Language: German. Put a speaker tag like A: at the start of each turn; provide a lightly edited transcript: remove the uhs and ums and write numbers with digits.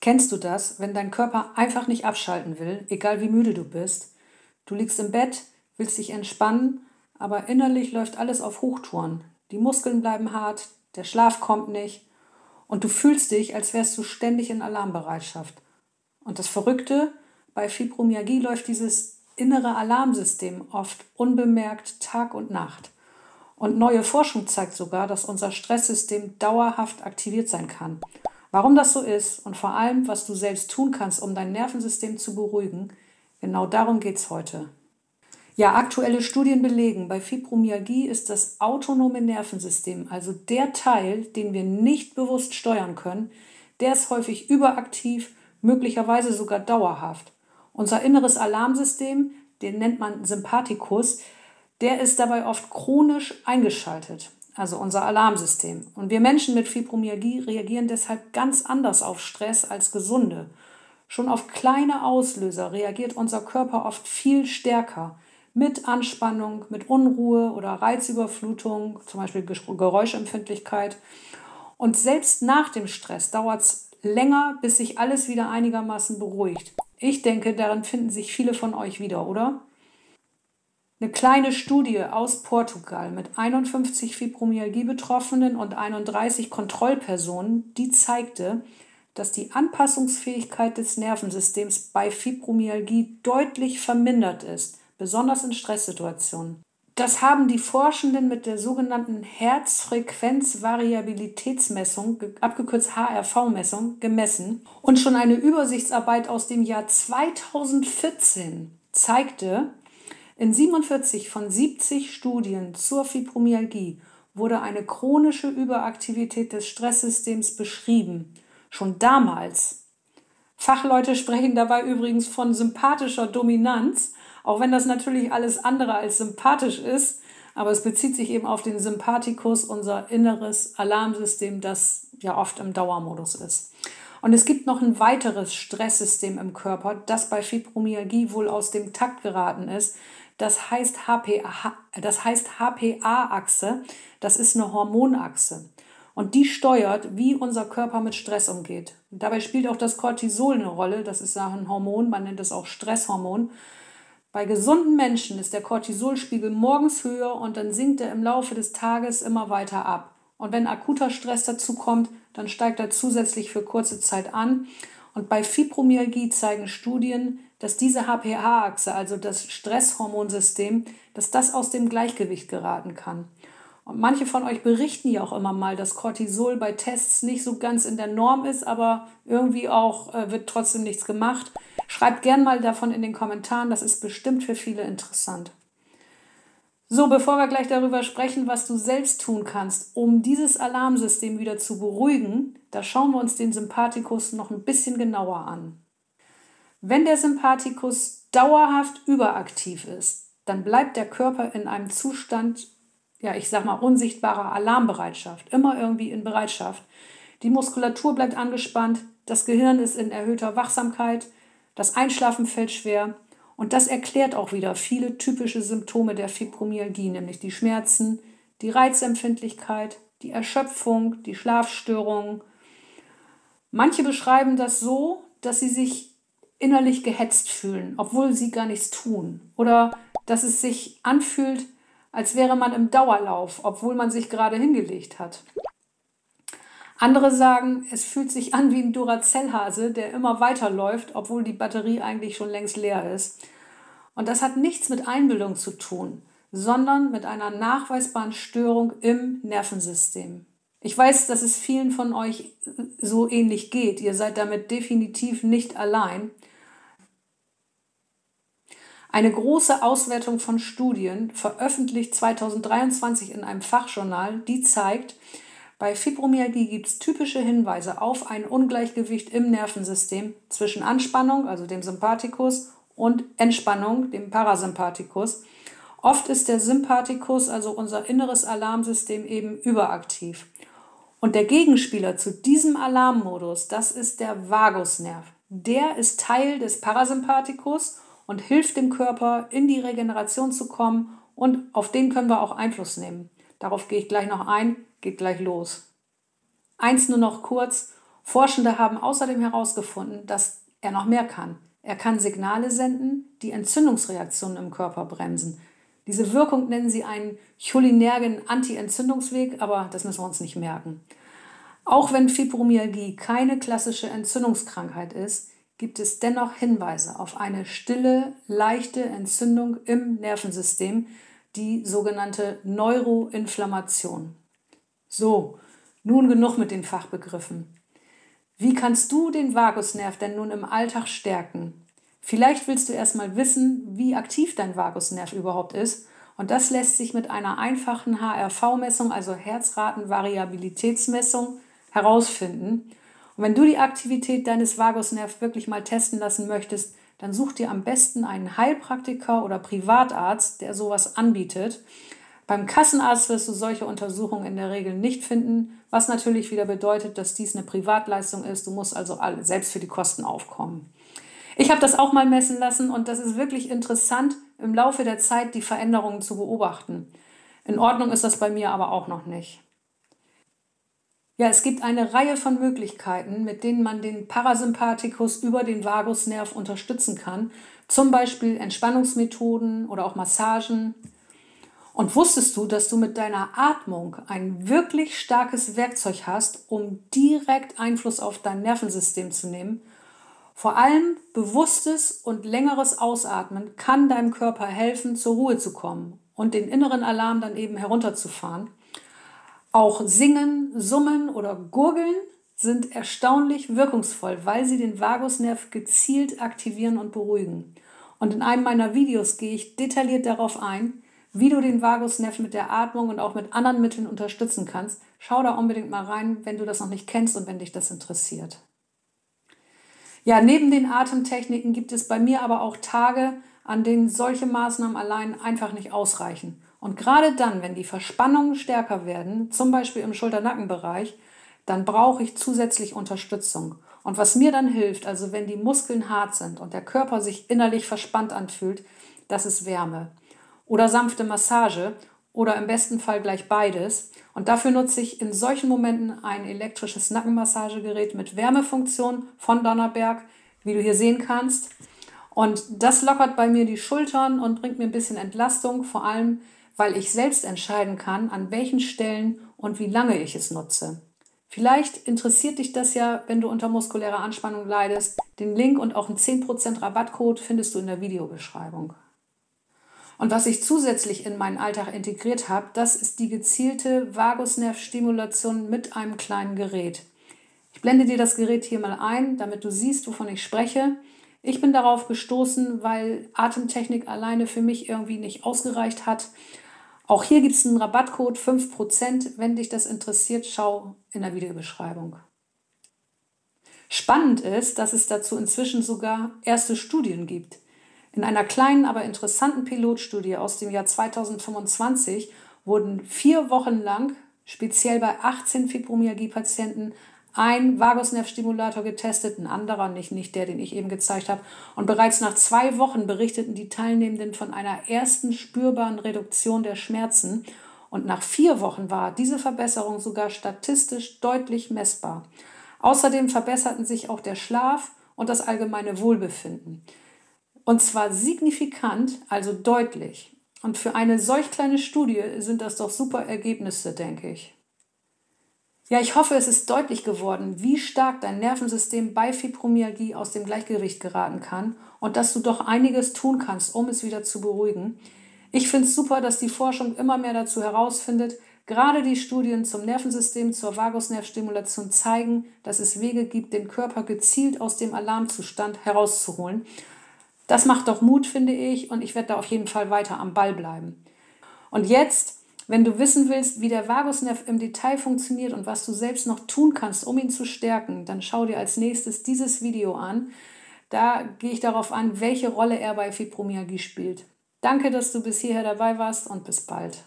A: Kennst du das, wenn dein Körper einfach nicht abschalten will, egal wie müde du bist? Du liegst im Bett, willst dich entspannen, aber innerlich läuft alles auf Hochtouren. Die Muskeln bleiben hart, der Schlaf kommt nicht und du fühlst dich, als wärst du ständig in Alarmbereitschaft. Und das Verrückte, bei Fibromyalgie läuft dieses innere Alarmsystem oft unbemerkt Tag und Nacht. Und neue Forschung zeigt sogar, dass unser Stresssystem dauerhaft aktiviert sein kann. Warum das so ist und vor allem, was du selbst tun kannst, um dein Nervensystem zu beruhigen, genau darum geht es heute. Ja, aktuelle Studien belegen, bei Fibromyalgie ist das autonome Nervensystem, also der Teil, den wir nicht bewusst steuern können, der ist häufig überaktiv, möglicherweise sogar dauerhaft. Unser inneres Alarmsystem, den nennt man Sympathikus, der ist dabei oft chronisch eingeschaltet, also unser Alarmsystem. Und wir Menschen mit Fibromyalgie reagieren deshalb ganz anders auf Stress als Gesunde. Schon auf kleine Auslöser reagiert unser Körper oft viel stärker. Mit Anspannung, mit Unruhe oder Reizüberflutung, zum Beispiel Geräuschempfindlichkeit. Und selbst nach dem Stress dauert es länger, bis sich alles wieder einigermaßen beruhigt. Ich denke, darin finden sich viele von euch wieder, oder? Eine kleine Studie aus Portugal mit 51 Fibromyalgie-Betroffenen und 31 Kontrollpersonen, die zeigte, dass die Anpassungsfähigkeit des Nervensystems bei Fibromyalgie deutlich vermindert ist, besonders in Stresssituationen. Das haben die Forschenden mit der sogenannten Herzfrequenzvariabilitätsmessung, abgekürzt HRV-Messung, gemessen. Und schon eine Übersichtsarbeit aus dem Jahr 2014 zeigte, in 47 von 70 Studien zur Fibromyalgie wurde eine chronische Überaktivität des Stresssystems beschrieben. Schon damals. Fachleute sprechen dabei übrigens von sympathischer Dominanz, auch wenn das natürlich alles andere als sympathisch ist, aber es bezieht sich eben auf den Sympathikus, unser inneres Alarmsystem, das ja oft im Dauermodus ist. Und es gibt noch ein weiteres Stresssystem im Körper, das bei Fibromyalgie wohl aus dem Takt geraten ist. Das heißt HPA-Achse, das ist eine Hormonachse. Und die steuert, wie unser Körper mit Stress umgeht. Und dabei spielt auch das Cortisol eine Rolle, das ist ein Hormon, man nennt es auch Stresshormon. Bei gesunden Menschen ist der Cortisolspiegel morgens höher und dann sinkt er im Laufe des Tages immer weiter ab. Und wenn akuter Stress dazu kommt, dann steigt er zusätzlich für kurze Zeit an. Und bei Fibromyalgie zeigen Studien, dass diese HPA-Achse, also das Stresshormonsystem, dass das aus dem Gleichgewicht geraten kann. Und manche von euch berichten ja auch immer mal, dass Cortisol bei Tests nicht so ganz in der Norm ist, aber irgendwie auch wird trotzdem nichts gemacht. Schreibt gern mal davon in den Kommentaren, das ist bestimmt für viele interessant. So, bevor wir gleich darüber sprechen, was du selbst tun kannst, um dieses Alarmsystem wieder zu beruhigen, da schauen wir uns den Sympathikus noch ein bisschen genauer an. Wenn der Sympathikus dauerhaft überaktiv ist, dann bleibt der Körper in einem Zustand, ja, ich sag mal, unsichtbarer Alarmbereitschaft, immer irgendwie in Bereitschaft. Die Muskulatur bleibt angespannt, das Gehirn ist in erhöhter Wachsamkeit, das Einschlafen fällt schwer. Und das erklärt auch wieder viele typische Symptome der Fibromyalgie, nämlich die Schmerzen, die Reizempfindlichkeit, die Erschöpfung, die Schlafstörungen. Manche beschreiben das so, dass sie sich innerlich gehetzt fühlen, obwohl sie gar nichts tun. Oder dass es sich anfühlt, als wäre man im Dauerlauf, obwohl man sich gerade hingelegt hat. Andere sagen, es fühlt sich an wie ein Duracell-Hase, der immer weiterläuft, obwohl die Batterie eigentlich schon längst leer ist. Und das hat nichts mit Einbildung zu tun, sondern mit einer nachweisbaren Störung im Nervensystem. Ich weiß, dass es vielen von euch so ähnlich geht. Ihr seid damit definitiv nicht allein. Eine große Auswertung von Studien, veröffentlicht 2023 in einem Fachjournal, die zeigt, bei Fibromyalgie gibt es typische Hinweise auf ein Ungleichgewicht im Nervensystem zwischen Anspannung, also dem Sympathikus, und Entspannung, dem Parasympathikus. Oft ist der Sympathikus, also unser inneres Alarmsystem, eben überaktiv. Und der Gegenspieler zu diesem Alarmmodus, das ist der Vagusnerv. Der ist Teil des Parasympathikus und hilft dem Körper, in die Regeneration zu kommen, und auf den können wir auch Einfluss nehmen. Darauf gehe ich gleich noch ein, geht gleich los. Eins nur noch kurz: Forschende haben außerdem herausgefunden, dass er noch mehr kann. Er kann Signale senden, die Entzündungsreaktionen im Körper bremsen. Diese Wirkung nennen sie einen cholinergen Anti-Entzündungsweg, aber das müssen wir uns nicht merken. Auch wenn Fibromyalgie keine klassische Entzündungskrankheit ist, gibt es dennoch Hinweise auf eine stille, leichte Entzündung im Nervensystem, die sogenannte Neuroinflammation. So, nun genug mit den Fachbegriffen. Wie kannst du den Vagusnerv denn nun im Alltag stärken? Vielleicht willst du erstmal wissen, wie aktiv dein Vagusnerv überhaupt ist. Und das lässt sich mit einer einfachen HRV-Messung, also Herzratenvariabilitätsmessung, herausfinden. Und wenn du die Aktivität deines Vagusnervs wirklich mal testen lassen möchtest, dann such dir am besten einen Heilpraktiker oder Privatarzt, der sowas anbietet. Beim Kassenarzt wirst du solche Untersuchungen in der Regel nicht finden, was natürlich wieder bedeutet, dass dies eine Privatleistung ist. Du musst also selbst für die Kosten aufkommen. Ich habe das auch mal messen lassen und das ist wirklich interessant, im Laufe der Zeit die Veränderungen zu beobachten. In Ordnung ist das bei mir aber auch noch nicht. Ja, es gibt eine Reihe von Möglichkeiten, mit denen man den Parasympathikus über den Vagusnerv unterstützen kann. Zum Beispiel Entspannungsmethoden oder auch Massagen. Und wusstest du, dass du mit deiner Atmung ein wirklich starkes Werkzeug hast, um direkt Einfluss auf dein Nervensystem zu nehmen? Vor allem bewusstes und längeres Ausatmen kann deinem Körper helfen, zur Ruhe zu kommen und den inneren Alarm dann eben herunterzufahren. Auch Singen, Summen oder Gurgeln sind erstaunlich wirkungsvoll, weil sie den Vagusnerv gezielt aktivieren und beruhigen. Und in einem meiner Videos gehe ich detailliert darauf ein, wie du den Vagusnerv mit der Atmung und auch mit anderen Mitteln unterstützen kannst. Schau da unbedingt mal rein, wenn du das noch nicht kennst und wenn dich das interessiert. Ja, neben den Atemtechniken gibt es bei mir aber auch Tage, an denen solche Maßnahmen allein einfach nicht ausreichen. Und gerade dann, wenn die Verspannungen stärker werden, zum Beispiel im Schulter-Nacken-Bereich, dann brauche ich zusätzlich Unterstützung. Und was mir dann hilft, also wenn die Muskeln hart sind und der Körper sich innerlich verspannt anfühlt, das ist Wärme. Oder sanfte Massage oder im besten Fall gleich beides. Und dafür nutze ich in solchen Momenten ein elektrisches Nackenmassagegerät mit Wärmefunktion von Donnerberg, wie du hier sehen kannst. Und das lockert bei mir die Schultern und bringt mir ein bisschen Entlastung, vor allem, weil ich selbst entscheiden kann, an welchen Stellen und wie lange ich es nutze. Vielleicht interessiert dich das ja, wenn du unter muskulärer Anspannung leidest. Den Link und auch einen 10% Rabattcode findest du in der Videobeschreibung. Und was ich zusätzlich in meinen Alltag integriert habe, das ist die gezielte Vagusnervstimulation mit einem kleinen Gerät. Ich blende dir das Gerät hier mal ein, damit du siehst, wovon ich spreche. Ich bin darauf gestoßen, weil Atemtechnik alleine für mich irgendwie nicht ausgereicht hat. Auch hier gibt es einen Rabattcode 5%. Wenn dich das interessiert, schau in der Videobeschreibung. Spannend ist, dass es dazu inzwischen sogar erste Studien gibt. In einer kleinen, aber interessanten Pilotstudie aus dem Jahr 2025 wurden 4 Wochen lang, speziell bei 18 Fibromyalgie-Patienten, ein Vagusnervstimulator getestet, ein anderer, nicht der, den ich eben gezeigt habe. Und bereits nach 2 Wochen berichteten die Teilnehmenden von einer ersten spürbaren Reduktion der Schmerzen. Und nach 4 Wochen war diese Verbesserung sogar statistisch deutlich messbar. Außerdem verbesserten sich auch der Schlaf und das allgemeine Wohlbefinden. Und zwar signifikant, also deutlich. Und für eine solch kleine Studie sind das doch super Ergebnisse, denke ich. Ja, ich hoffe, es ist deutlich geworden, wie stark dein Nervensystem bei Fibromyalgie aus dem Gleichgewicht geraten kann und dass du doch einiges tun kannst, um es wieder zu beruhigen. Ich finde es super, dass die Forschung immer mehr dazu herausfindet. Gerade die Studien zum Nervensystem, zur Vagusnervstimulation zeigen, dass es Wege gibt, den Körper gezielt aus dem Alarmzustand herauszuholen. Das macht doch Mut, finde ich, und ich werde da auf jeden Fall weiter am Ball bleiben. Und jetzt, wenn du wissen willst, wie der Vagusnerv im Detail funktioniert und was du selbst noch tun kannst, um ihn zu stärken, dann schau dir als nächstes dieses Video an. Da gehe ich darauf an, welche Rolle er bei Fibromyalgie spielt. Danke, dass du bis hierher dabei warst und bis bald.